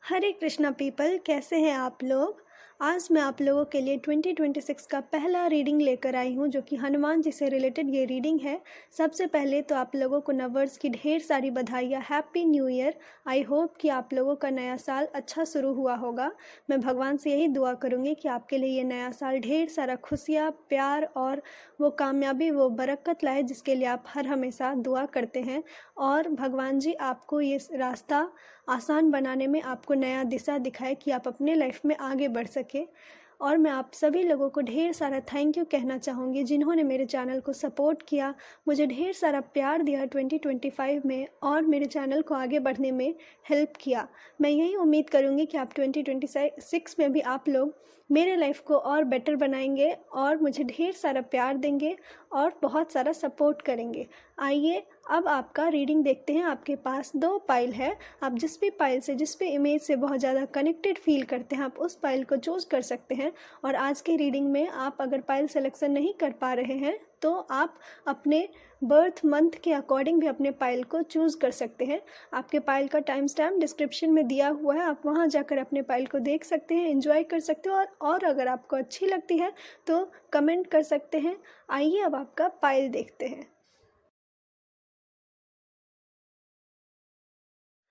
हरे Krishna people, कैसे हैं आप लोग। आज मैं आप लोगों के लिए 2026 का पहला रीडिंग लेकर आई हूँ, जो कि हनुमान जी से रिलेटेड ये रीडिंग है। सबसे पहले तो आप लोगों को नववर्ष की ढेर सारी बधाइयाँ। Happy new year. I hope कि आप लोगों का नया साल अच्छा शुरू हुआ होगा। मैं भगवान से यही दुआ करूँगी कि आपके लिए ये नया साल ढेर सारा खुशियाँ, प्यार और वो कामयाबी, वो बरकत लाए जिसके लिए आप हर हमेशा दुआ करते हैं। और भगवान जी आपको ये रास्ता आसान बनाने में आपको नया दिशा दिखाए कि आप अपने लाइफ में आगे बढ़ सके। और मैं आप सभी लोगों को ढेर सारा थैंक यू कहना चाहूँगी, जिन्होंने मेरे चैनल को सपोर्ट किया, मुझे ढेर सारा प्यार दिया 2025 में और मेरे चैनल को आगे बढ़ने में हेल्प किया। मैं यही उम्मीद करूँगी कि आप 2026 में भी आप लोग मेरे लाइफ को और बेटर बनाएंगे और मुझे ढेर सारा प्यार देंगे और बहुत सारा सपोर्ट करेंगे। आइए अब आपका रीडिंग देखते हैं। आपके पास 2 पाइल है। आप जिस भी पाइल से, जिस भी इमेज से बहुत ज़्यादा कनेक्टेड फील करते हैं, आप उस पाइल को चूज़ कर सकते हैं। और आज की रीडिंग में आप अगर पाइल सिलेक्शन नहीं कर पा रहे हैं तो आप अपने बर्थ मंथ के अकॉर्डिंग भी अपने पाइल को चूज़ कर सकते हैं। आपके पाइल का टाइम स्टैम्प डिस्क्रिप्शन में दिया हुआ है, आप वहां जाकर अपने पाइल को देख सकते हैं, एंजॉय कर सकते हो और अगर आपको अच्छी लगती है तो कमेंट कर सकते हैं। आइए अब आपका पाइल देखते हैं।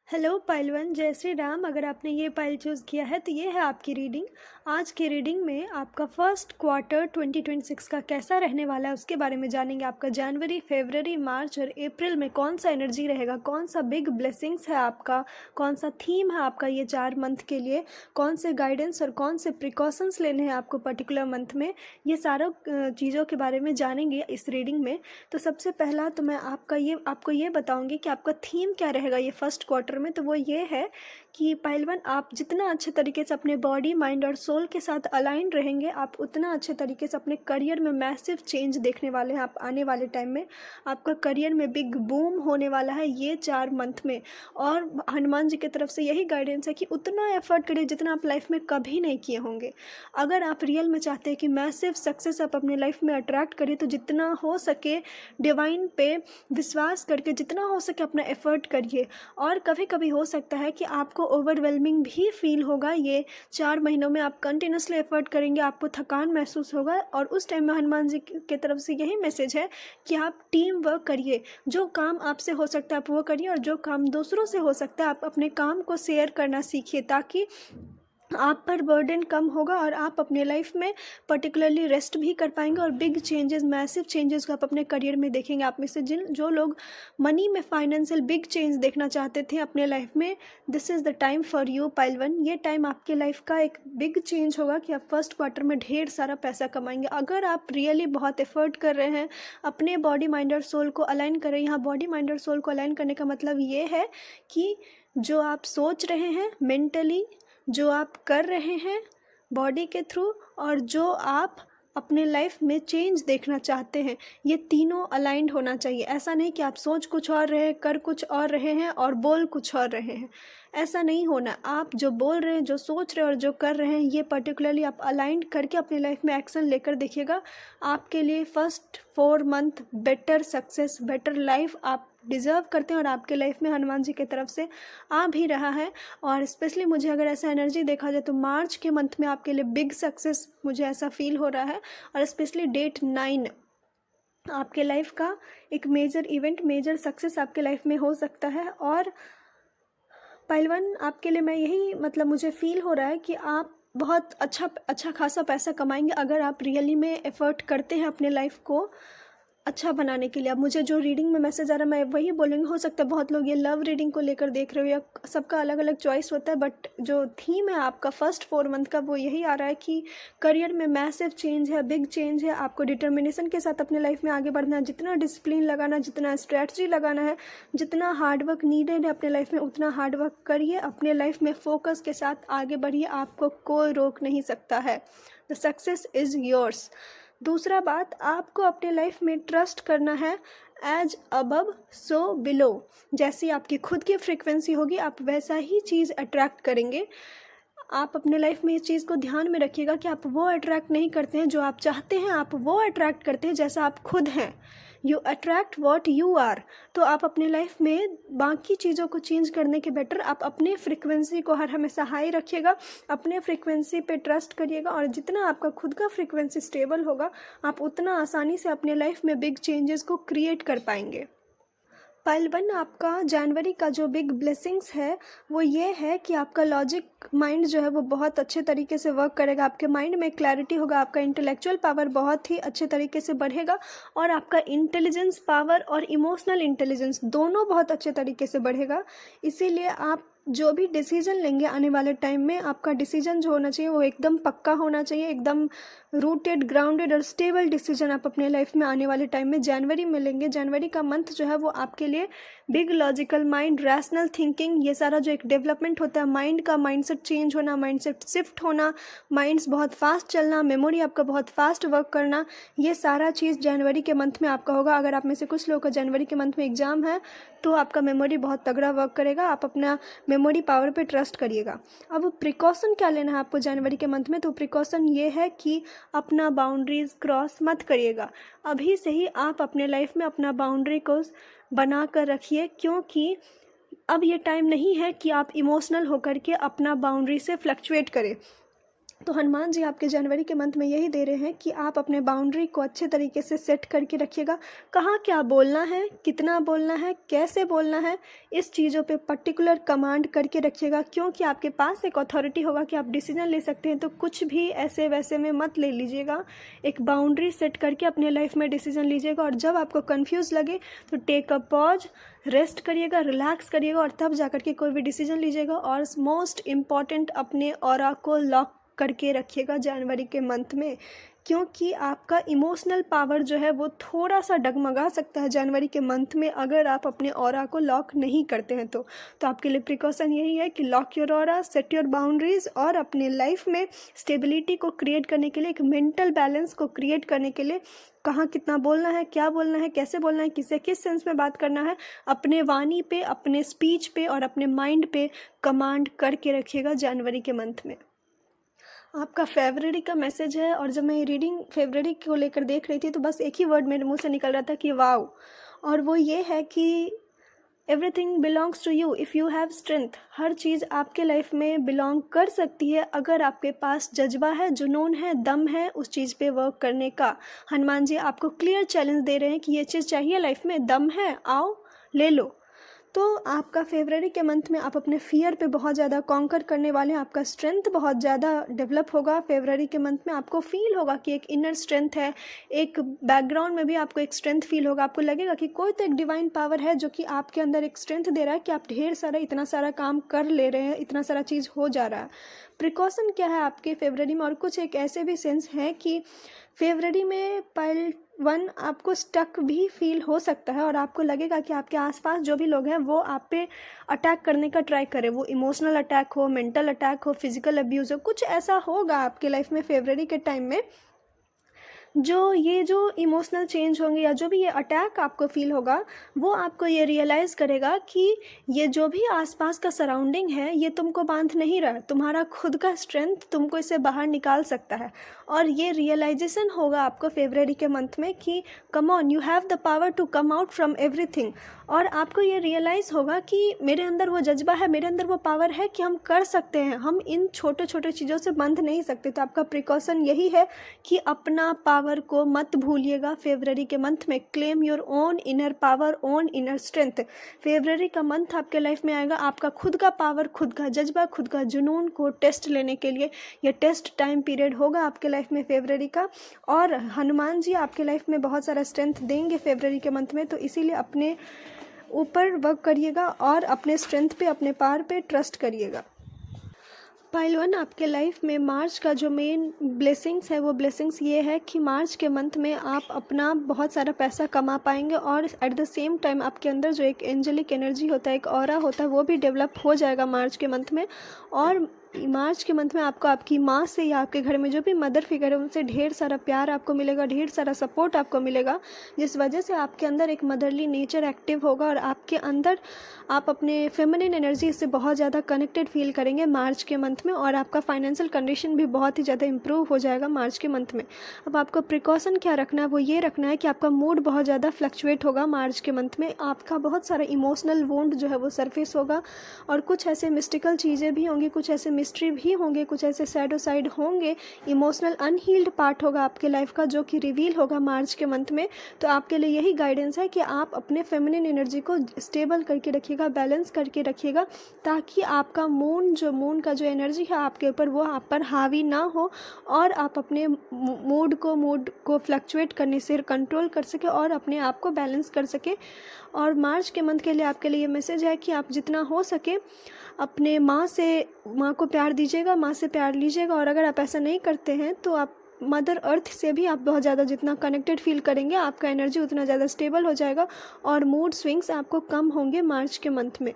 हेलो पाइल 1, जय श्री राम। अगर आपने ये पाइल चूज़ किया है तो ये है आपकी रीडिंग। आज की रीडिंग में आपका फर्स्ट क्वार्टर 2026 का कैसा रहने वाला है उसके बारे में जानेंगे। आपका जनवरी, फरवरी, मार्च और अप्रैल में कौन सा एनर्जी रहेगा, कौन सा बिग ब्लेसिंग्स है आपका, कौन सा थीम है आपका ये 4 मंथ के लिए, कौन से गाइडेंस और कौन से प्रिकॉशंस लेने हैं आपको पर्टिकुलर मंथ में, ये सारा चीज़ों के बारे में जानेंगे इस रीडिंग में। तो सबसे पहला तो मैं आपको ये बताऊँगी कि आपका थीम क्या रहेगा ये फर्स्ट क्वार्टर में। तो वो ये है कि पहलवान, आप जितना अच्छे तरीके से अपने बॉडी, माइंड और सोल के साथ अलाइन रहेंगे, आप उतना अच्छे तरीके से अपने करियर में मैसिव चेंज देखने वाले हैं। आप आने वाले टाइम में आपका करियर में बिग बूम होने वाला है ये 4 मंथ में। और हनुमान जी की तरफ से यही गाइडेंस है कि उतना एफर्ट करिए जितना आप लाइफ में कभी नहीं किए होंगे। अगर आप रियल में चाहते हैं कि मैसिव सक्सेस आप अपने लाइफ में अट्रैक्ट करिए तो जितना हो सके डिवाइन पे विश्वास करके, जितना हो सके अपना एफर्ट करिए। और कभी कभी हो सकता है कि आपको ओवरवेलमिंग भी फील होगा। ये 4 महीनों में आप कंटिन्यूसली एफर्ट करेंगे, आपको थकान महसूस होगा और उस टाइम में हनुमान जी की तरफ से यही मैसेज है कि आप टीम वर्क करिए। जो काम आपसे हो सकता है आप वो करिए और जो काम दूसरों से हो सकता है आप अपने काम को शेयर करना सीखिए, ताकि आप पर बर्डन कम होगा और आप अपने लाइफ में पर्टिकुलरली रेस्ट भी कर पाएंगे और बिग चेंजेस, मैसिव चेंजेस को आप अपने करियर में देखेंगे। आप में से जो लोग मनी में फाइनेंशियल बिग चेंज देखना चाहते थे अपने लाइफ में, this is the time for you pile 1। ये टाइम आपके लाइफ का एक बिग चेंज होगा कि आप फर्स्ट क्वार्टर में ढेर सारा पैसा कमाएंगे। अगर आप रियली बहुत एफर्ट कर रहे हैं, अपने बॉडी, माइंड और सोल को अलाइन कर रहे हैं। यहाँ बॉडी, माइंड और सोल को अलाइन करने का मतलब ये है कि जो आप सोच रहे हैं मेंटली, जो आप कर रहे हैं बॉडी के थ्रू और जो आप अपने लाइफ में चेंज देखना चाहते हैं, ये तीनों अलाइंड होना चाहिए। ऐसा नहीं कि आप सोच कुछ और रहे, कर कुछ और रहे हैं और बोल कुछ और रहे हैं। ऐसा नहीं होना। आप जो बोल रहे हैं, जो सोच रहे हैं और जो कर रहे हैं, ये पर्टिकुलरली आप अलाइंड करके अपनी लाइफ में एक्शन लेकर देखिएगा। आपके लिए first 4 month better success, better life आप डिज़र्व करते हैं और आपके लाइफ में हनुमान जी की तरफ से आ भी रहा है। और स्पेशली मुझे अगर ऐसा एनर्जी देखा जाए तो मार्च के मंथ में आपके लिए बिग सक्सेस मुझे ऐसा फील हो रहा है। और स्पेशली डेट 9 आपके लाइफ का एक मेजर इवेंट, मेजर सक्सेस आपके लाइफ में हो सकता है। और पहलवान, आपके लिए मैं यही मुझे फील हो रहा है कि आप बहुत अच्छा खासा पैसा कमाएंगे अगर आप रियली में एफर्ट करते हैं अपने लाइफ को अच्छा बनाने के लिए। अब मुझे जो रीडिंग में मैसेज आ रहा है मैं वही बोलूँगी। हो सकता है बहुत लोग ये लव रीडिंग को लेकर देख रहे हो या सबका अलग अलग चॉइस होता है, बट जो थीम है आपका फर्स्ट 4 मंथ का वो यही आ रहा है कि करियर में मैसिव चेंज है, बिग चेंज है। आपको डिटर्मिनेशन के साथ अपने लाइफ में आगे बढ़ना है। जितना डिसिप्लिन लगाना है, जितना स्ट्रैटेजी लगाना है, जितना हार्डवर्क नीडेड है अपने लाइफ में, उतना हार्डवर्क करिए। अपने लाइफ में फोकस के साथ आगे बढ़िए, आपको कोई रोक नहीं सकता है। The success is yours. दूसरा बात, आपको अपने लाइफ में ट्रस्ट करना है। एज अबव सो बिलो, जैसी आपकी खुद की फ्रीक्वेंसी होगी आप वैसा ही चीज़ अट्रैक्ट करेंगे। आप अपने लाइफ में इस चीज़ को ध्यान में रखिएगा कि आप वो अट्रैक्ट नहीं करते हैं जो आप चाहते हैं, आप वो अट्रैक्ट करते हैं जैसा आप खुद हैं। You attract what you are. तो आप अपने लाइफ में बाकी चीज़ों को चेंज करने के बेटर आप अपने फ्रिक्वेंसी को हर हमेशा हाई रखिएगा, अपने फ्रिक्वेंसी पे ट्रस्ट करिएगा, और जितना आपका खुद का फ्रिक्वेंसी स्टेबल होगा आप उतना आसानी से अपने लाइफ में बिग चेंजेस को क्रिएट कर पाएंगे। पाइल 1, आपका जनवरी का जो बिग ब्लेसिंग्स है वो ये है कि आपका लॉजिक माइंड जो है वो बहुत अच्छे तरीके से वर्क करेगा, आपके माइंड में क्लैरिटी होगा, आपका इंटेलेक्चुअल पावर बहुत ही अच्छे तरीके से बढ़ेगा, और आपका इंटेलिजेंस पावर और इमोशनल इंटेलिजेंस दोनों बहुत अच्छे तरीके से बढ़ेगा। इसीलिए आप जो भी डिसीजन लेंगे आने वाले टाइम में, आपका डिसीजन जो होना चाहिए वो एकदम पक्का होना चाहिए, एकदम रूटेड, ग्राउंडेड और स्टेबल डिसीजन आप अपने लाइफ में आने वाले टाइम में जनवरी में लेंगे। जनवरी का मंथ जो है वो आपके लिए big logical mind, rational thinking, ये सारा जो एक डेवलपमेंट होता है माइंड का, माइंडसेट चेंज होना, माइंडसेट शिफ्ट होना, माइंड्स बहुत फास्ट चलना, मेमोरी आपका बहुत फास्ट वर्क करना, ये सारा चीज़ जनवरी के मंथ में आपका होगा। अगर आप में से कुछ लोगों का जनवरी के मंथ में एग्जाम है तो आपका मेमोरी बहुत तगड़ा वर्क करेगा, आप अपना मेमोरी पावर पे ट्रस्ट करिएगा। अब प्रिकॉशन क्या लेना है आपको जनवरी के मंथ में, तो प्रिकॉशन ये है कि अपना बाउंड्रीज क्रॉस मत करिएगा। अभी से ही आप अपने लाइफ में अपना बाउंड्री को बना कर रखिए, क्योंकि अब ये टाइम नहीं है कि आप इमोशनल होकर के अपना बाउंड्री से फ्लक्चुएट करें। तो हनुमान जी आपके जनवरी के मंथ में यही दे रहे हैं कि आप अपने बाउंड्री को अच्छे तरीके से सेट करके रखिएगा। कहाँ क्या बोलना है, कितना बोलना है, कैसे बोलना है, इस चीज़ों पे पर्टिकुलर कमांड करके रखिएगा, क्योंकि आपके पास एक अथॉरिटी होगा कि आप डिसीजन ले सकते हैं। तो कुछ भी ऐसे वैसे में मत ले लीजिएगा, एक बाउंड्री सेट करके अपने लाइफ में डिसीजन लीजिएगा। और जब आपको कन्फ्यूज़ लगे तो टेक अ पॉज, रेस्ट करिएगा, रिलैक्स करिएगा, और तब जा करके कोई भी डिसीजन लीजिएगा। और मोस्ट इम्पॉर्टेंट, अपने ऑरा को लॉक करके रखिएगा जनवरी के मंथ में, क्योंकि आपका इमोशनल पावर जो है वो थोड़ा सा डगमगा सकता है जनवरी के मंथ में अगर आप अपने ऑरा को लॉक नहीं करते हैं। तो आपके लिए प्रिकॉशन यही है कि lock your aura, set your boundaries, और अपने लाइफ में स्टेबिलिटी को क्रिएट करने के लिए, एक मेंटल बैलेंस को क्रिएट करने के लिए, कहाँ कितना बोलना है, क्या बोलना है, कैसे बोलना है, किससे किस सेंस में बात करना है, अपने वाणी पे, अपने स्पीच पे और अपने माइंड पे कमांड करके रखिएगा जनवरी के मंथ में। आपका फेब्रुअरी का मैसेज है, और जब मैं ये रीडिंग फेब्रुअरी को लेकर देख रही थी तो बस एक ही वर्ड मेरे मुंह से निकल रहा था कि वाओ, और वो ये है कि everything belongs to you if you have strength. हर चीज़ आपके लाइफ में बिलोंग कर सकती है अगर आपके पास जज्बा है, जुनून है, दम है उस चीज़ पे वर्क करने का। हनुमान जी आपको क्लियर चैलेंज दे रहे हैं कि ये चीज़ चाहिए लाइफ में, दम है, आओ ले लो। तो आपका फेब्रुअरी के मंथ में आप अपने फियर पे बहुत ज़्यादा कॉन्कर करने वाले हैं, आपका स्ट्रेंथ बहुत ज़्यादा डेवलप होगा। फेब्रुअरी के मंथ में आपको फील होगा कि एक इनर स्ट्रेंथ है, एक बैकग्राउंड में भी आपको एक स्ट्रेंथ फील होगा। आपको लगेगा कि कोई तो एक डिवाइन पावर है जो कि आपके अंदर एक स्ट्रेंथ दे रहा है कि आप ढेर सारा, इतना सारा काम कर ले रहे हैं, इतना सारा चीज़ हो जा रहा है। प्रिकॉशन क्या है आपके फेब्रुअरी में, और कुछ एक ऐसे भी सेंस हैं कि फेब्रुअरी में पाइल 1 आपको स्टक भी फील हो सकता है, और आपको लगेगा कि आपके आसपास जो भी लोग हैं वो आप पे अटैक करने का ट्राई करें, वो इमोशनल अटैक हो, मेंटल अटैक हो, फिजिकल अब्यूज़ हो, कुछ ऐसा होगा आपके लाइफ में फेब्रुअरी के टाइम में। जो इमोशनल चेंज होंगे या जो भी ये अटैक आपको फील होगा, वो आपको ये रियलाइज़ करेगा कि ये जो भी आसपास का सराउंडिंग है ये तुमको बांध नहीं रहा, तुम्हारा खुद का स्ट्रेंथ तुमको इसे बाहर निकाल सकता है। और ये रियलाइजेशन होगा आपको फेब्रुअरी के मंथ में कि come on, you have the power to come out from everything. और आपको ये रियलाइज़ होगा कि मेरे अंदर वो जज्बा है, मेरे अंदर वो पावर है कि हम कर सकते हैं, हम इन छोटे छोटे चीज़ों से बंध नहीं सकते। तो आपका प्रिकॉशन यही है कि अपना पावर को मत भूलिएगा फेब्रुअरी के मंथ में। Claim your own inner power, own inner strength. February का मंथ आपके लाइफ में आएगा आपका खुद का पावर, खुद का जज्बा, खुद का जुनून को टेस्ट लेने के लिए। यह टेस्ट टाइम पीरियड होगा आपके लाइफ में फेब्रुअरी का, और हनुमान जी आपके लाइफ में बहुत सारा स्ट्रेंथ देंगे फेब्रुअरी के मंथ में। तो इसीलिए अपने ऊपर वर्क करिएगा और अपने स्ट्रेंथ पे, अपने पावर पे ट्रस्ट करिएगा। पाइल 1 आपके लाइफ में मार्च का जो मेन ब्लेसिंग्स है वो ब्लेसिंग्स ये है कि मार्च के मंथ में आप अपना बहुत सारा पैसा कमा पाएंगे, और एट द सेम टाइम आपके अंदर जो एक एंजेलिक एनर्जी होता है, एक ऑरा होता है, वो भी डेवलप हो जाएगा मार्च के मंथ में। और मार्च के मंथ में आपको आपकी माँ से या आपके घर में जो भी मदर फिगर है उनसे ढेर सारा प्यार आपको मिलेगा, ढेर सारा सपोर्ट आपको मिलेगा, जिस वजह से आपके अंदर एक मदरली नेचर एक्टिव होगा और आपके अंदर आप अपने फेमिनिन एनर्जी से बहुत ज़्यादा कनेक्टेड फील करेंगे मार्च के मंथ में। और आपका फाइनेंशियल कंडीशन भी बहुत ही ज़्यादा इंप्रूव हो जाएगा मार्च के मंथ में। अब आपको प्रिकॉशन क्या रखना है, वो ये रखना है कि आपका मूड बहुत ज़्यादा फ्लक्चुएट होगा मार्च के मंथ में। आपका बहुत सारा इमोशनल वुंड जो है वो सरफेस होगा और कुछ ऐसे मिस्टिकल चीज़ें भी होंगी, कुछ ऐसे मिस्ट्री भी होंगे, कुछ ऐसे सैडो साइड होंगे, इमोशनल अनहील्ड पार्ट होगा आपके लाइफ का जो कि रिवील होगा मार्च के मंथ में। तो आपके लिए यही गाइडेंस है कि आप अपने फेमिनिन एनर्जी को स्टेबल करके रखिएगा, बैलेंस करके रखिएगा, ताकि आपका मून का जो एनर्जी है आपके ऊपर वो आप पर हावी ना हो और आप अपने मूड को फ्लक्चुएट करने से कंट्रोल कर सके और अपने आप को बैलेंस कर सके। और मार्च के मंथ के लिए आपके लिए ये मैसेज है कि आप जितना हो सके अपने माँ को प्यार दीजिएगा, माँ से प्यार लीजिएगा। और अगर आप ऐसा नहीं करते हैं तो आप मदर अर्थ से भी आप बहुत ज़्यादा जितना कनेक्टेड फील करेंगे, आपका एनर्जी उतना ज़्यादा स्टेबल हो जाएगा और मूड स्विंग्स आपको कम होंगे मार्च के मंथ में।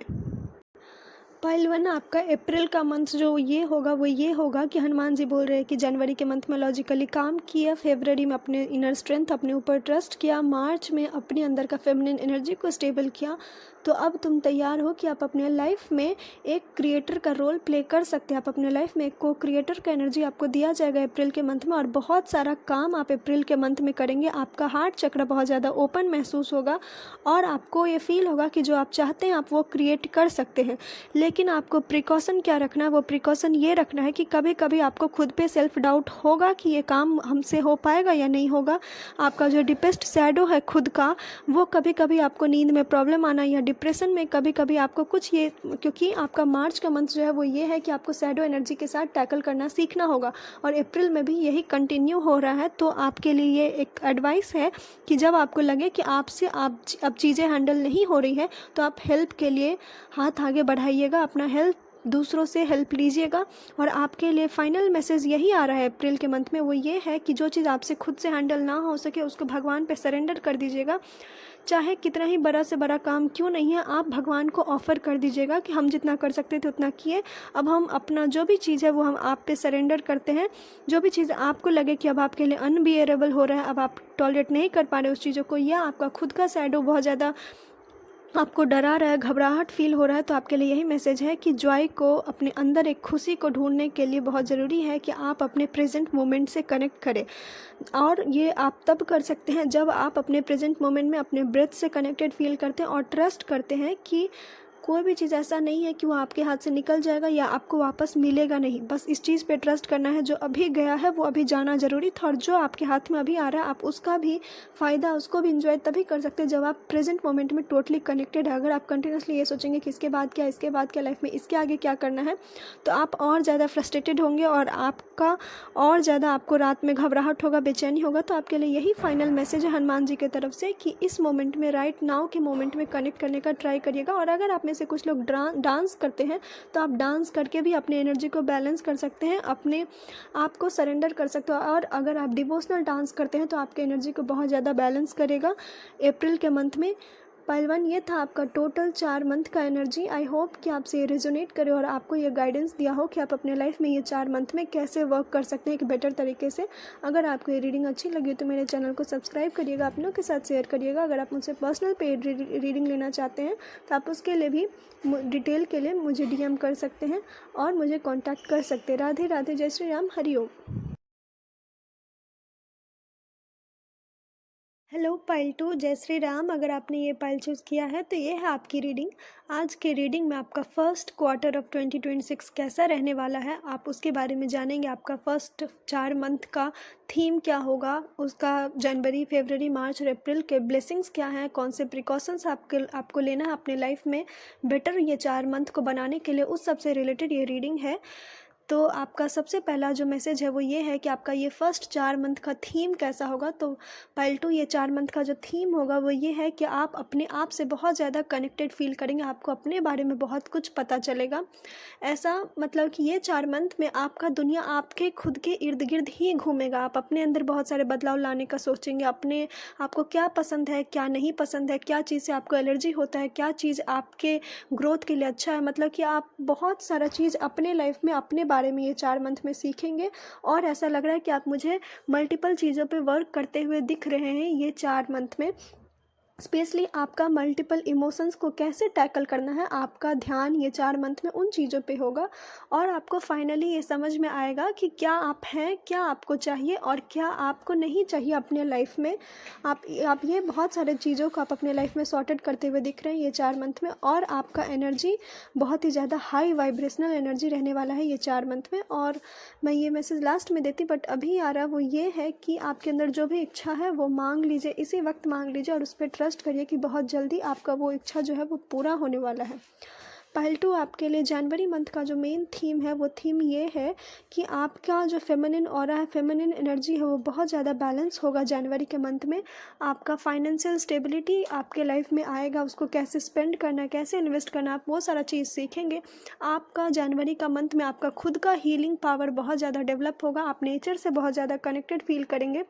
पाइल वन, आपका अप्रैल का मंथ जो ये होगा वो ये होगा कि हनुमान जी बोल रहे हैं कि जनवरी के मंथ में लॉजिकली काम किया, फरवरी में अपने इनर स्ट्रेंथ अपने ऊपर ट्रस्ट किया, मार्च में अपने अंदर का फेमिनिन एनर्जी को स्टेबल किया। तो अब तुम तैयार हो कि आप अपने लाइफ में एक क्रिएटर का रोल प्ले कर सकते हैं। आप अपने लाइफ में एक को क्रिएटर का एनर्जी आपको दिया जाएगा अप्रैल के मंथ में और बहुत सारा काम आप अप्रैल के मंथ में करेंगे। आपका हार्ट चक्र बहुत ज़्यादा ओपन महसूस होगा और आपको ये फील होगा कि जो आप चाहते हैं आप वो क्रिएट कर सकते हैं। लेकिन आपको प्रिकॉशन क्या रखना है, वो प्रिकॉशन ये रखना है कि कभी कभी आपको खुद पे सेल्फ डाउट होगा कि ये काम हमसे हो पाएगा या नहीं होगा। आपका जो डीपेस्ट शैडो है खुद का, वो कभी कभी आपको नींद में प्रॉब्लम आना या डिप्रेशन में कभी कभी आपको कुछ ये, क्योंकि आपका मार्च का मंथ जो है वो ये है कि आपको शैडो एनर्जी के साथ टैकल करना सीखना होगा और अप्रैल में भी यही कंटिन्यू हो रहा है। तो आपके लिए ये एक एडवाइस है कि जब आपको लगे कि आपसे अब चीज़ें हैंडल नहीं हो रही है तो आप हेल्प के लिए हाथ आगे बढ़ाइएगा, अपना हेल्प दूसरों से हेल्प लीजिएगा। और आपके लिए फाइनल मैसेज यही आ रहा है अप्रैल के मंथ में, वो ये है कि जो चीज़ आपसे खुद से हैंडल ना हो सके उसको भगवान पे सरेंडर कर दीजिएगा। चाहे कितना ही बड़ा से बड़ा काम क्यों नहीं है, आप भगवान को ऑफ़र कर दीजिएगा कि हम जितना कर सकते थे उतना किए, अब हम अपना जो भी चीज़ है वो हम आप पे सरेंडर करते हैं। जो भी चीज़ आपको लगे कि अब आपके लिए अनबियरेबल हो रहा है, अब आप टॉलरेट नहीं कर पा रहे उस चीज़ों को, या आपका खुद का शैडो बहुत ज़्यादा आपको डरा रहा है, घबराहट फील हो रहा है, तो आपके लिए यही मैसेज है कि जॉय को, अपने अंदर एक खुशी को ढूंढने के लिए बहुत ज़रूरी है कि आप अपने प्रेजेंट मोमेंट से कनेक्ट करें। और ये आप तब कर सकते हैं जब आप अपने प्रेजेंट मोमेंट में अपने ब्रेथ से कनेक्टेड फील करते हैं और ट्रस्ट करते हैं कि कोई भी चीज़ ऐसा नहीं है कि वो आपके हाथ से निकल जाएगा या आपको वापस मिलेगा नहीं। बस इस चीज़ पे ट्रस्ट करना है, जो अभी गया है वो अभी जाना ज़रूरी था और जो आपके हाथ में अभी आ रहा है आप उसका भी फ़ायदा, उसको भी इंजॉय तभी कर सकते हैं जब आप प्रेजेंट मोमेंट में टोटली कनेक्टेड है। अगर आप कंटिन्यूसली ये सोचेंगे कि इसके बाद क्या, इसके बाद क्या, लाइफ में इसके आगे क्या करना है, तो आप और ज़्यादा फ्रस्ट्रेटेड होंगे और आपका और ज़्यादा आपको रात में घबराहट होगा, बेचैनी होगा। तो आपके लिए यही फाइनल मैसेज है हनुमान जी की तरफ से कि इस मोमेंट में, राइट नाउ के मोमेंट में कनेक्ट करने का ट्राई करिएगा। और अगर आप में से कुछ लोग डांस करते हैं तो आप डांस करके भी अपने एनर्जी को बैलेंस कर सकते हैं, अपने आप को सरेंडर कर सकते हो। और अगर आप डिवोशनल डांस करते हैं तो आपके एनर्जी को बहुत ज़्यादा बैलेंस करेगा अप्रैल के मंथ में। पाइल वन, ये था आपका टोटल 4 मंथ का एनर्जी। आई होप कि आपसे ये रेजोनेट करे और आपको ये गाइडेंस दिया हो कि आप अपने लाइफ में ये 4 मंथ में कैसे वर्क कर सकते हैं एक बेटर तरीके से। अगर आपको ये रीडिंग अच्छी लगी तो मेरे चैनल को सब्सक्राइब करिएगा, अपनों के साथ शेयर करिएगा। अगर आप मुझसे पर्सनल पेड रीडिंग लेना चाहते हैं तो आप उसके लिए भी डिटेल के लिए मुझे DM कर सकते हैं और मुझे कॉन्टैक्ट कर सकते हैं। राधे राधे, जय श्री राम, हरि ओम। हेलो पाइल 2, जय श्री राम। अगर आपने ये पाइल चूज़ किया है तो ये है आपकी रीडिंग। आज के रीडिंग में आपका फर्स्ट क्वार्टर ऑफ 2026 कैसा रहने वाला है आप उसके बारे में जानेंगे। आपका फर्स्ट 4 मंथ का थीम क्या होगा, उसका जनवरी, फरवरी, मार्च और अप्रैल के ब्लेसिंग्स क्या हैं, कौन से प्रिकॉशंस आपको लेना है अपने लाइफ में बेटर ये 4 मंथ को बनाने के लिए, उस सब से रिलेटेड ये रीडिंग है। तो आपका सबसे पहला जो मैसेज है वो ये है कि आपका ये फर्स्ट 4 मंथ का थीम कैसा होगा। तो पाइल 2 ये 4 मंथ का जो थीम होगा वो ये है कि आप अपने आप से बहुत ज़्यादा कनेक्टेड फील करेंगे, आपको अपने बारे में बहुत कुछ पता चलेगा। ऐसा मतलब कि ये 4 मंथ में आपका दुनिया आपके खुद के इर्द गिर्द ही घूमेगा। आप अपने अंदर बहुत सारे बदलाव लाने का सोचेंगे, अपने आपको क्या पसंद है क्या नहीं पसंद है, क्या चीज़ से आपको एलर्जी होता है, क्या चीज़ आपके ग्रोथ के लिए अच्छा है। मतलब कि आप बहुत सारा चीज़ अपने लाइफ में अपने बारे में ये 4 मंथ में सीखेंगे। और ऐसा लग रहा है कि आप मुझे मल्टीपल चीज़ों पे वर्क करते हुए दिख रहे हैं ये 4 मंथ में। स्पेशली आपका मल्टीपल इमोशंस को कैसे टैकल करना है, आपका ध्यान ये 4 मंथ में उन चीज़ों पे होगा। और आपको फाइनली ये समझ में आएगा कि क्या आप हैं, क्या आपको चाहिए और क्या आपको नहीं चाहिए अपने लाइफ में। आप ये बहुत सारे चीज़ों को आप अपने लाइफ में सॉर्टेड करते हुए दिख रहे हैं ये 4 मंथ में। और आपका एनर्जी बहुत ही ज़्यादा हाई वाइब्रेशनल एनर्जी रहने वाला है ये 4 मंथ में। और मैं ये मैसेज लास्ट में देती बट अभी आ रहा वो ये है कि आपके अंदर जो भी इच्छा है वो मांग लीजिए, इसी वक्त मांग लीजिए और उस पर ट्रस्ट करिए कि बहुत जल्दी आपका वो इच्छा जो है वो पूरा होने वाला है। पाइल 2 आपके लिए जनवरी मंथ का जो मेन थीम है वो थीम ये है कि आपका जो फेमिनिन ऑरा है, फेमिनिन एनर्जी है वो बहुत ज़्यादा बैलेंस होगा जनवरी के मंथ में। आपका फाइनेंशियल स्टेबिलिटी आपके लाइफ में आएगा, उसको कैसे स्पेंड करना है, कैसे इन्वेस्ट करना है, आप वो सारा चीज़ सीखेंगे। आपका जनवरी का मंथ में आपका खुद का हीलिंग पावर बहुत ज़्यादा डेवलप होगा, आप नेचर से बहुत ज़्यादा कनेक्टेड फील करेंगे।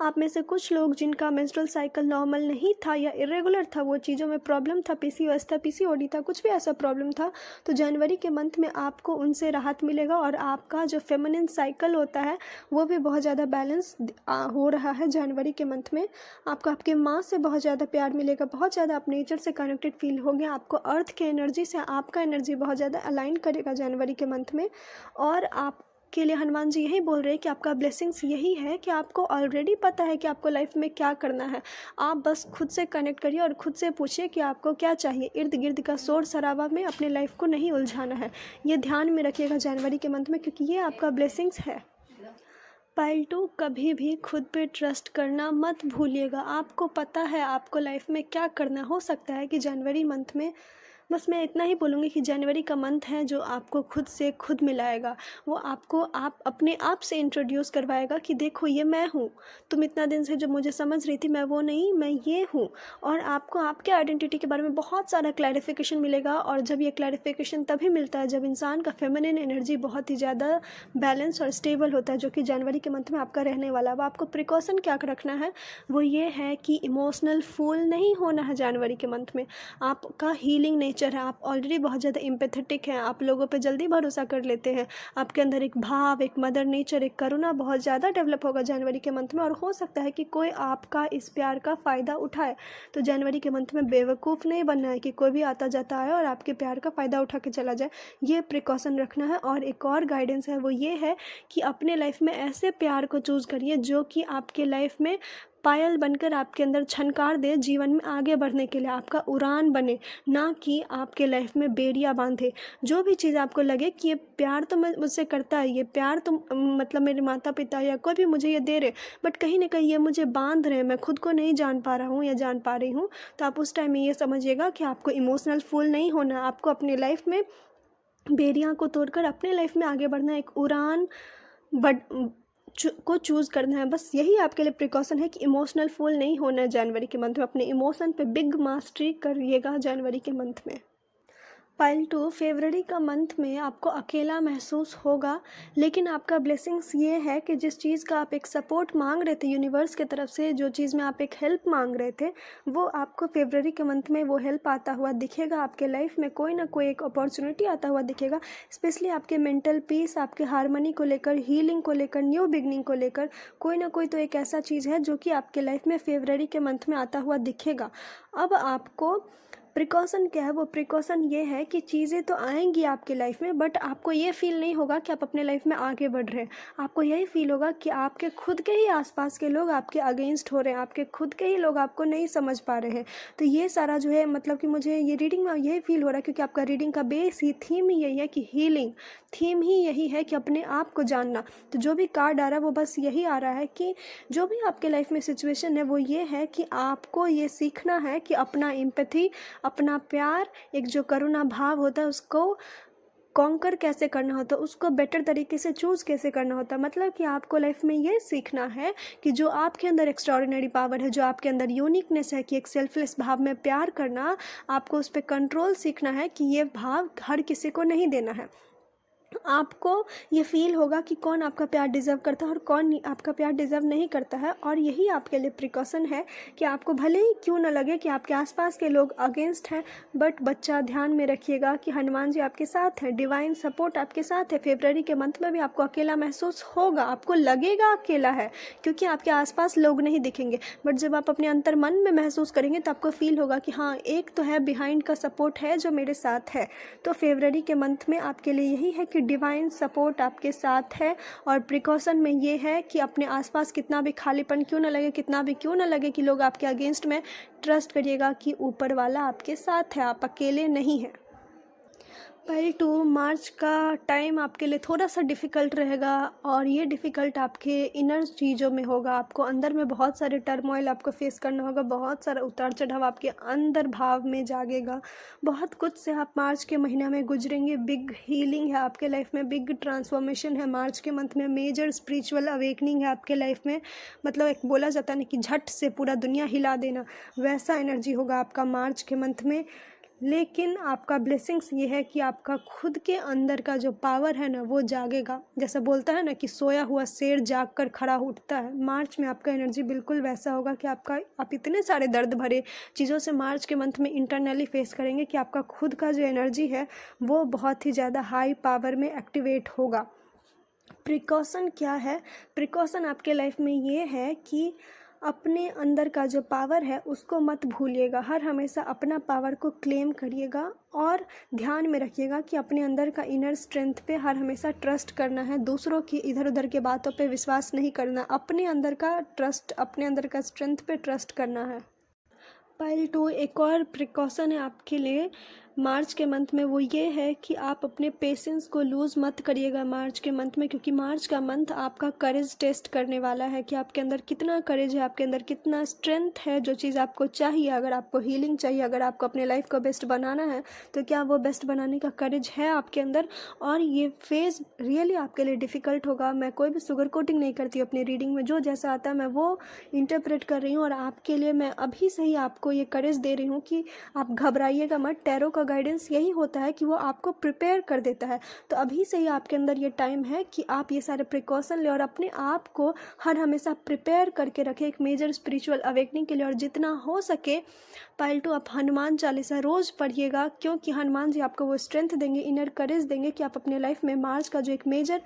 आप में से कुछ लोग जिनका मेंस्ट्रुअल साइकिल नॉर्मल नहीं था या इरेगुलर था, वो चीज़ों में प्रॉब्लम था, पीसीओएस था, पीसीओडी था, कुछ भी ऐसा प्रॉब्लम था, तो जनवरी के मंथ में आपको उनसे राहत मिलेगा। और आपका जो फेमिनिन साइकिल होता है वो भी बहुत ज़्यादा बैलेंस हो रहा है जनवरी के मंथ में। आपको आपके माँ से बहुत ज़्यादा प्यार मिलेगा, बहुत ज़्यादा आप नेचर से कनेक्टेड फील होंगे, आपको अर्थ के एनर्जी से आपका एनर्जी बहुत ज़्यादा अलाइन करेगा जनवरी के मंथ में। और आप के लिए हनुमान जी यही बोल रहे हैं कि आपका ब्लेसिंग्स यही है कि आपको ऑलरेडी पता है कि आपको लाइफ में क्या करना है। आप बस खुद से कनेक्ट करिए और खुद से पूछिए कि आपको क्या चाहिए। इर्द गिर्द का शोर शराबा में अपने लाइफ को नहीं उलझाना है, ये ध्यान में रखिएगा जनवरी के मंथ में, क्योंकि ये आपका ब्लेसिंग्स है। पाइल 2 कभी भी खुद पे ट्रस्ट करना मत भूलिएगा। आपको पता है आपको लाइफ में क्या करना। हो सकता है कि जनवरी मंथ में बस मैं इतना ही बोलूँगी कि जनवरी का मंथ है जो आपको खुद से खुद मिलाएगा। वो आपको आप अपने आप से इंट्रोड्यूस करवाएगा कि देखो ये मैं हूँ, तुम इतना दिन से जो मुझे समझ रही थी मैं वो नहीं, मैं ये हूँ। और आपको आपके आइडेंटिटी के बारे में बहुत सारा क्लैरिफिकेशन मिलेगा। और जब ये क्लैरिफिकेशन तभी मिलता है जब इंसान का फेमिनिन एनर्जी बहुत ही ज़्यादा बैलेंस और स्टेबल होता है, जो कि जनवरी के मंथ में आपका रहने वाला है। अब आपको प्रिकॉशन क्या रखना है वो ये है कि इमोशनल फूल नहीं होना है जनवरी के मंथ में। आपका हीलिंग नेचर है, आप ऑलरेडी बहुत ज़्यादा एम्पैथेटिक हैं, आप लोगों पे जल्दी भरोसा कर लेते हैं। आपके अंदर एक भाव, एक मदर नेचर, एक करुणा बहुत ज़्यादा डेवलप होगा जनवरी के मंथ में। और हो सकता है कि कोई आपका इस प्यार का फ़ायदा उठाए। तो जनवरी के मंथ में बेवकूफ़ नहीं बनना है कि कोई भी आता जाता आए और आपके प्यार का फ़ायदा उठा के चला जाए, ये प्रिकॉशन रखना है। और एक और गाइडेंस है वो ये है कि अपने लाइफ में ऐसे प्यार को चूज़ करिए जो कि आपके लाइफ में पायल बनकर आपके अंदर छनकार दे, जीवन में आगे बढ़ने के लिए आपका उड़ान बने, ना कि आपके लाइफ में बेड़ियाँ बांधे। जो भी चीज़ आपको लगे कि ये प्यार तो मुझसे करता है, ये प्यार तो मतलब मेरे माता पिता या कोई भी मुझे ये दे रहे, बट कहीं ना कहीं ये मुझे बांध रहे हैं, मैं खुद को नहीं जान पा रहा हूँ या जान पा रही हूँ, तो आप उस टाइम में ये समझिएगा कि आपको इमोशनल फूल नहीं होना। आपको अपने लाइफ में बेड़ियाँ को तोड़कर अपने लाइफ में आगे बढ़ना, एक उड़ान को चूज़ करना है। बस यही आपके लिए प्रिकॉशन है कि इमोशनल फूल नहीं होना है जनवरी के मंथ में। अपने इमोशन पे बिग मास्टरी करिएगा जनवरी के मंथ में। पाइल 2 फरवरी का मंथ में आपको अकेला महसूस होगा, लेकिन आपका ब्लेसिंग्स ये है कि जिस चीज़ का आप एक सपोर्ट मांग रहे थे यूनिवर्स की तरफ से, जो चीज़ में आप एक हेल्प मांग रहे थे, वो आपको फरवरी के मंथ में वो हेल्प आता हुआ दिखेगा। आपके लाइफ में कोई ना कोई एक अपॉर्चुनिटी आता हुआ दिखेगा, स्पेशली आपके मेंटल पीस, आपके हारमोनी को लेकर, हीलिंग को लेकर, न्यू बिगनिंग को लेकर। कोई ना कोई तो एक ऐसा चीज़ है जो कि आपके लाइफ में फरवरी के मंथ में आता हुआ दिखेगा। अब आपको प्रिकॉशन क्या है, वो प्रिकॉशन ये है कि चीज़ें तो आएंगी आपके लाइफ में, बट आपको ये फील नहीं होगा कि आप अपने लाइफ में आगे बढ़ रहे हैं। आपको यही फील होगा कि आपके खुद के ही आसपास के लोग आपके अगेंस्ट हो रहे हैं, आपके खुद के ही लोग आपको नहीं समझ पा रहे हैं। तो ये सारा जो है मतलब कि मुझे ये रीडिंग में यही फील हो रहा है, क्योंकि आपका रीडिंग का बेस ही, थीम ही यही है कि हीलिंग, थीम ही यही है कि अपने आप को जानना। तो जो भी कार्ड आ रहा है वो बस यही आ रहा है कि जो भी आपके लाइफ में सिचुएशन है वो ये है कि आपको ये सीखना है कि अपना एम्पैथी, अपना प्यार, एक जो करुणा भाव होता है उसको कॉन्कर कैसे करना होता है, उसको बेटर तरीके से चूज़ कैसे करना होता है। मतलब कि आपको लाइफ में ये सीखना है कि जो आपके अंदर एक्स्ट्रॉर्डिनरी पावर है, जो आपके अंदर यूनिकनेस है कि एक सेल्फलेस भाव में प्यार करना, आपको उस पर कंट्रोल सीखना है कि ये भाव हर किसी को नहीं देना है। आपको ये फील होगा कि कौन आपका प्यार डिज़र्व करता है और कौन आपका प्यार डिज़र्व नहीं करता है। और यही आपके लिए प्रिकॉशन है कि आपको भले ही क्यों ना लगे कि आपके आसपास के लोग अगेंस्ट हैं, बट बच्चा ध्यान में रखिएगा कि हनुमान जी आपके साथ हैं, डिवाइन सपोर्ट आपके साथ है। फेब्रवरी के मंथ में भी आपको अकेला महसूस होगा, आपको लगेगा अकेला है क्योंकि आपके आसपास लोग नहीं दिखेंगे, बट जब आप अपने अंतर मन में महसूस करेंगे तो आपको फील होगा कि हाँ, एक तो है बिहाइंड का सपोर्ट है जो मेरे साथ है। तो फेब्रवरी के मंथ में आपके लिए यही है कि डिवाइन सपोर्ट आपके साथ है। और प्रिकॉशन में ये है कि अपने आसपास कितना भी खालीपन क्यों ना लगे, कितना भी क्यों ना लगे कि लोग आपके अगेंस्ट में, ट्रस्ट करिएगा कि ऊपर वाला आपके साथ है, आप अकेले नहीं हैं। पहले 2 मार्च का टाइम आपके लिए थोड़ा सा डिफ़िकल्ट रहेगा और ये डिफ़िकल्ट आपके इनर चीज़ों में होगा। आपको अंदर में बहुत सारे टर्मोइल आपको फेस करना होगा, बहुत सारा उतार चढ़ाव आपके अंदर भाव में जागेगा, बहुत कुछ से आप मार्च के महीना में गुजरेंगे। बिग हीलिंग है आपके लाइफ में, बिग ट्रांसफॉर्मेशन है मार्च के मंथ में, मेजर स्पिरिचुअल अवेकनिंग है आपके लाइफ में। मतलब एक बोला जाता है ना कि झट से पूरा दुनिया हिला देना, वैसा एनर्जी होगा आपका मार्च के मंथ में। लेकिन आपका ब्लेसिंग्स ये है कि आपका खुद के अंदर का जो पावर है ना वो जागेगा। जैसा बोलता है ना कि सोया हुआ शेर जाग कर खड़ा उठता है, मार्च में आपका एनर्जी बिल्कुल वैसा होगा कि आप इतने सारे दर्द भरे चीज़ों से मार्च के मंथ में इंटरनली फेस करेंगे कि आपका खुद का जो एनर्जी है वो बहुत ही ज़्यादा हाई पावर में एक्टिवेट होगा। प्रिकॉशन क्या है? प्रिकॉशन आपके लाइफ में ये है कि अपने अंदर का जो पावर है उसको मत भूलिएगा, हर हमेशा अपना पावर को क्लेम करिएगा और ध्यान में रखिएगा कि अपने अंदर का इनर स्ट्रेंथ पे हर हमेशा ट्रस्ट करना है। दूसरों की इधर उधर के बातों पे विश्वास नहीं करना, अपने अंदर का ट्रस्ट, अपने अंदर का स्ट्रेंथ पे ट्रस्ट करना है। पाइल 2 एक और प्रिकॉशन है आपके लिए मार्च के मंथ में, वो ये है कि आप अपने पेशेंस को लूज़ मत करिएगा मार्च के मंथ में, क्योंकि मार्च का मंथ आपका करेज टेस्ट करने वाला है कि आपके अंदर कितना करेज है, आपके अंदर कितना स्ट्रेंथ है। जो चीज़ आपको चाहिए, अगर आपको हीलिंग चाहिए, अगर आपको अपने लाइफ को बेस्ट बनाना है, तो क्या वो बेस्ट बनाने का करेज है आपके अंदर। और ये फेज़ रियली आपके लिए डिफ़िकल्ट होगा। मैं कोई भी शुगर कोटिंग नहीं करती अपनी रीडिंग में, जो जैसा आता है मैं वो इंटरप्रेट कर रही हूँ और आपके लिए मैं अभी से ही आपको ये करेज दे रही हूँ कि आप घबराइएगा मत। टैरो का गाइडेंस यही होता है कि वो आपको प्रिपेयर कर देता है। तो अभी से ही आपके अंदर ये टाइम है कि आप ये सारे प्रिकॉशन लें और अपने आप को हर हमेशा प्रिपेयर करके रखें एक मेजर स्पिरिचुअल अवेकनिंग के लिए। और जितना हो सके पाइल 2 आप हनुमान चालीसा रोज़ पढ़िएगा, क्योंकि हनुमान जी आपको वो स्ट्रेंथ देंगे, इनर करेज देंगे कि आप अपने लाइफ में मार्च का जो एक मेजर,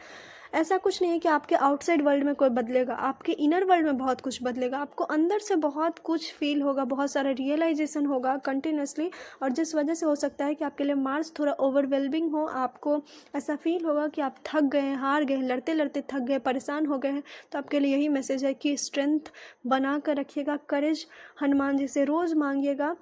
ऐसा कुछ नहीं है कि आपके आउटसाइड वर्ल्ड में कोई बदलेगा, आपके इनर वर्ल्ड में बहुत कुछ बदलेगा। आपको अंदर से बहुत कुछ फील होगा, बहुत सारा रियलाइजेशन होगा कंटिन्यूसली। और जिस वजह से हो सकता है कि आपके लिए मार्च थोड़ा ओवरवेलमिंग हो, आपको ऐसा फील होगा कि आप थक गए हैं, हार गए हैं, लड़ते लड़ते थक गए, परेशान हो गए हैं। तो आपके लिए यही मैसेज है कि स्ट्रेंथ बना कर रखिएगा, करेज हनुमान जी से रोज़ मांगिएगा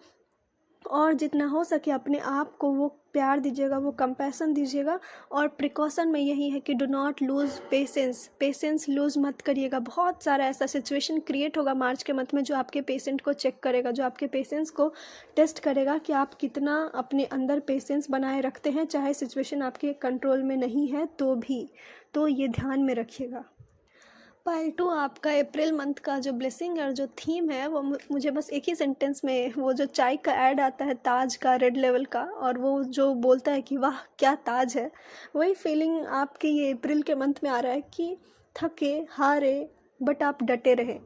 और जितना हो सके अपने आप को वो प्यार दीजिएगा, वो कंपैशन दीजिएगा। और प्रिकॉशन में यही है कि do not lose patience lose मत करिएगा। बहुत सारा ऐसा सिचुएशन क्रिएट होगा मार्च के मंथ में जो आपके पेशेंट को चेक करेगा, जो आपके पेशेंस को टेस्ट करेगा कि आप कितना अपने अंदर पेशेंस बनाए रखते हैं, चाहे सिचुएशन आपके कंट्रोल में नहीं है तो भी। तो ये ध्यान में रखिएगा। पाइल 2 आपका अप्रैल मंथ का जो ब्लेसिंग और जो थीम है वो मुझे बस एक ही सेंटेंस में, वो जो चाय का ऐड आता है ताज का, रेड लेवल का, और वो जो बोलता है कि वाह क्या ताज है, वही फीलिंग आपके ये अप्रैल के मंथ में आ रहा है कि थके हारे बट आप डटे रहें।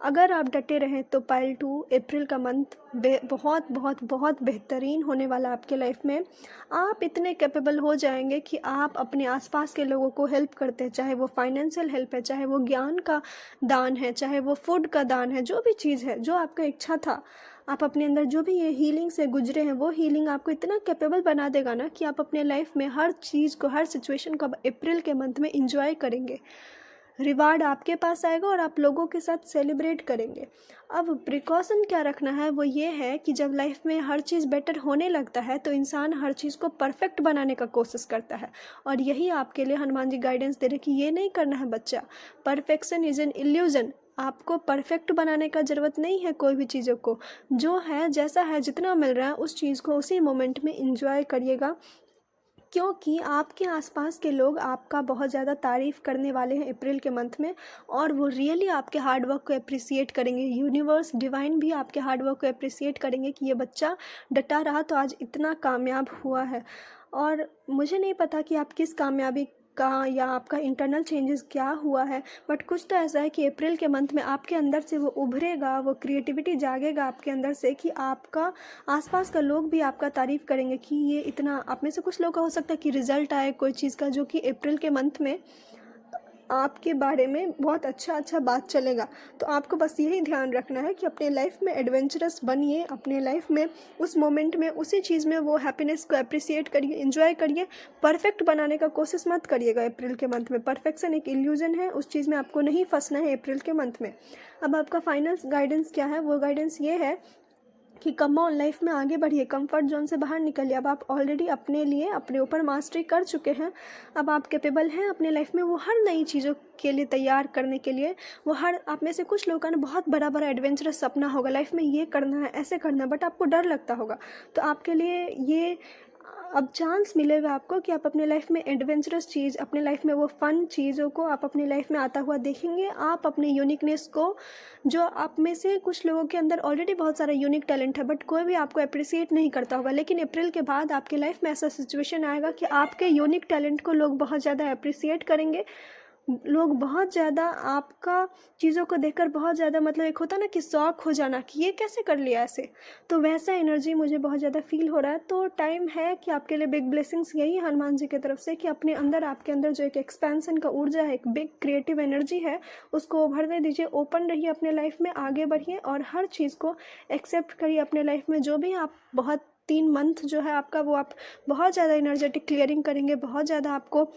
अगर आप डटे रहें तो पाइल 2 अप्रैल का मंथ बहुत बहुत बहुत बेहतरीन होने वाला आपके लाइफ में। आप इतने कैपेबल हो जाएंगे कि आप अपने आसपास के लोगों को हेल्प करते हैं, चाहे वो फाइनेंशियल हेल्प है, चाहे वो ज्ञान का दान है, चाहे वो फूड का दान है, जो भी चीज़ है, जो आपका इच्छा था, आप अपने अंदर जो भी ये हीलिंग से गुजरे हैं, वो हीलिंग आपको इतना कैपेबल बना देगा ना कि आप अपने लाइफ में हर चीज़ को, हर सिचुएशन को अप्रैल के मंथ में इंजॉय करेंगे। रिवार्ड आपके पास आएगा और आप लोगों के साथ सेलिब्रेट करेंगे। अब प्रिकॉशन क्या रखना है, वो ये है कि जब लाइफ में हर चीज़ बेटर होने लगता है तो इंसान हर चीज़ को परफेक्ट बनाने का कोशिश करता है। और यही आपके लिए हनुमान जी गाइडेंस दे रहे कि ये नहीं करना है बच्चा, परफेक्शन इज़ एन इल्यूजन। आपको परफेक्ट बनाने का ज़रूरत नहीं है कोई भी चीज़ों को, जो है जैसा है, जितना मिल रहा है उस चीज़ को उसी मोमेंट में इंजॉय करिएगा। क्योंकि आपके आसपास के लोग आपका बहुत ज़्यादा तारीफ़ करने वाले हैं अप्रैल के मंथ में, और वो रियली आपके हार्ड वर्क को अप्रिसिएट करेंगे। यूनिवर्स डिवाइन भी आपके हार्ड वर्क को अप्रिसिएट करेंगे कि ये बच्चा डटा रहा तो आज इतना कामयाब हुआ है। और मुझे नहीं पता कि आप किस कामयाबी का या आपका इंटरनल चेंजेस क्या हुआ है, बट कुछ तो ऐसा है कि अप्रैल के मंथ में आपके अंदर से वो उभरेगा, वो क्रिएटिविटी जागेगा आपके अंदर से कि आपका आसपास का लोग भी आपका तारीफ़ करेंगे कि ये इतना। आप में से कुछ लोग का हो सकता है कि रिजल्ट आए कोई चीज़ का जो कि अप्रैल के मंथ में आपके बारे में बहुत अच्छा बात चलेगा। तो आपको बस यही ध्यान रखना है कि अपने लाइफ में एडवेंचरस बनिए, अपने लाइफ में उस मोमेंट में उसी चीज़ में वो हैप्पीनेस को अप्रिसिएट करिए, एंजॉय करिए। परफेक्ट बनाने का कोशिश मत करिएगा अप्रैल के मंथ में। परफेक्शन एक इल्यूजन है, उस चीज़ में आपको नहीं फंसना है अप्रैल के मंथ में। अब आपका फाइनल गाइडेंस क्या है? वो गाइडेंस ये है कि कम ऑन लाइफ में आगे बढ़िए, कंफर्ट जोन से बाहर निकलिए। अब आप ऑलरेडी अपने लिए अपने ऊपर मास्टरी कर चुके हैं। अब आप कैपेबल हैं अपने लाइफ में वो हर नई चीज़ों के लिए तैयार करने के लिए। वो हर आप में से कुछ लोगों का ना बहुत बड़ा बड़ा एडवेंचरस सपना होगा, लाइफ में ये करना है, ऐसे करना है, बट आपको डर लगता होगा। तो आपके लिए ये अब चांस मिलेगा आपको कि आप अपने लाइफ में एडवेंचरस चीज़, अपने लाइफ में वो फन चीज़ों को आप अपने लाइफ में आता हुआ देखेंगे। आप अपने यूनिकनेस को, जो आप में से कुछ लोगों के अंदर ऑलरेडी बहुत सारा यूनिक टैलेंट है बट कोई भी आपको अप्रिसिएट नहीं करता होगा, लेकिन अप्रैल के बाद आपके लाइफ में ऐसा सिचुएशन आएगा कि आपके यूनिक टैलेंट को लोग बहुत ज़्यादा अप्रिसिएट करेंगे। लोग बहुत ज़्यादा आपका चीज़ों को देखकर बहुत ज़्यादा, मतलब एक होता ना कि शौक हो जाना कि ये कैसे कर लिया ऐसे, तो वैसा एनर्जी मुझे बहुत ज़्यादा फील हो रहा है। तो टाइम है कि आपके लिए बिग ब्लेसिंग्स यही है हनुमान जी की तरफ से कि अपने अंदर, आपके अंदर जो एक एक्सपेंशन का ऊर्जा है, एक बिग क्रिएटिव एनर्जी है, उसको उभरने दीजिए। ओपन रहिए अपने लाइफ में, आगे बढ़िए और हर चीज़ को एक्सेप्ट करिए अपने लाइफ में। जो भी आप बहुत 3 मंथ जो है आपका, वो आप बहुत ज़्यादा एनर्जेटिक क्लियरिंग करेंगे, बहुत ज़्यादा आपको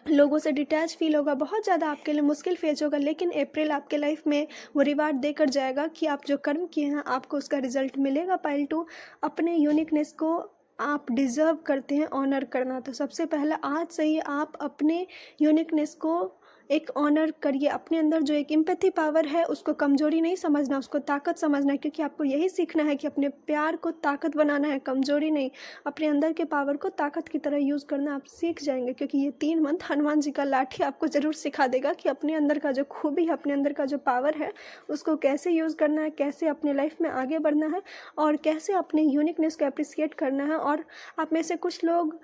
लोगों से डिटैच फील होगा, बहुत ज़्यादा आपके लिए मुश्किल फेज होगा, लेकिन अप्रैल आपके लाइफ में वो रिवार्ड देकर जाएगा कि आप जो कर्म किए हैं आपको उसका रिजल्ट मिलेगा। पाइल 2, अपने यूनिकनेस को आप डिज़र्व करते हैं ऑनर करना। तो सबसे पहले आज से ही आप अपने यूनिकनेस को एक ऑनर करिए। अपने अंदर जो एक एम्पैथी पावर है उसको कमज़ोरी नहीं समझना, उसको ताकत समझना है, क्योंकि आपको यही सीखना है कि अपने प्यार को ताकत बनाना है, कमज़ोरी नहीं। अपने अंदर के पावर को ताकत की तरह यूज़ करना आप सीख जाएंगे, क्योंकि ये 3 मंथ हनुमान जी का लाठी आपको ज़रूर सिखा देगा कि अपने अंदर का जो खूबी है, अपने अंदर का जो पावर है, उसको कैसे यूज़ करना है, कैसे अपने लाइफ में आगे बढ़ना है और कैसे अपने यूनिकनेस को अप्रिसिएट करना है। और आप में से कुछ लोग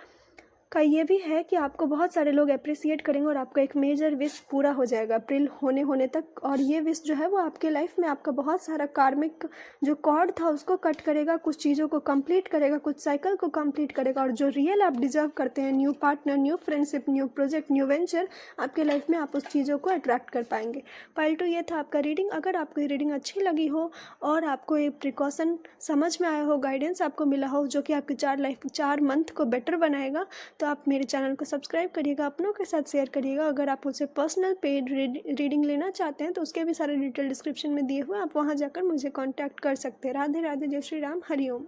का ये भी है कि आपको बहुत सारे लोग अप्रिसिएट करेंगे और आपका एक मेजर विश पूरा हो जाएगा अप्रैल होने तक। और ये विश जो है वो आपके लाइफ में आपका बहुत सारा कार्मिक जो कॉर्ड था उसको कट करेगा, कुछ चीज़ों को कंप्लीट करेगा, कुछ साइकिल को कंप्लीट करेगा। और जो रियल आप डिजर्व करते हैं, new partner, new friendship, new project, new venture, आपके लाइफ में आप उस चीज़ों को अट्रैक्ट कर पाएंगे। पाइल 2, ये था आपका रीडिंग। अगर आपको ये रीडिंग अच्छी लगी हो और आपको ये प्रिकॉशन समझ में आया हो, गाइडेंस आपको मिला हो जो कि आपके 4 मंथ को बेटर बनाएगा, तो आप मेरे चैनल को सब्सक्राइब करिएगा, अपनों के साथ शेयर करिएगा। अगर आप मुझसे पर्सनल पेड रीडिंग लेना चाहते हैं तो उसके भी सारे डिटेल डिस्क्रिप्शन में दिए हुए, आप वहां जाकर मुझे कांटेक्ट कर सकते हैं। राधे राधे, जय श्री राम, हरि ओम।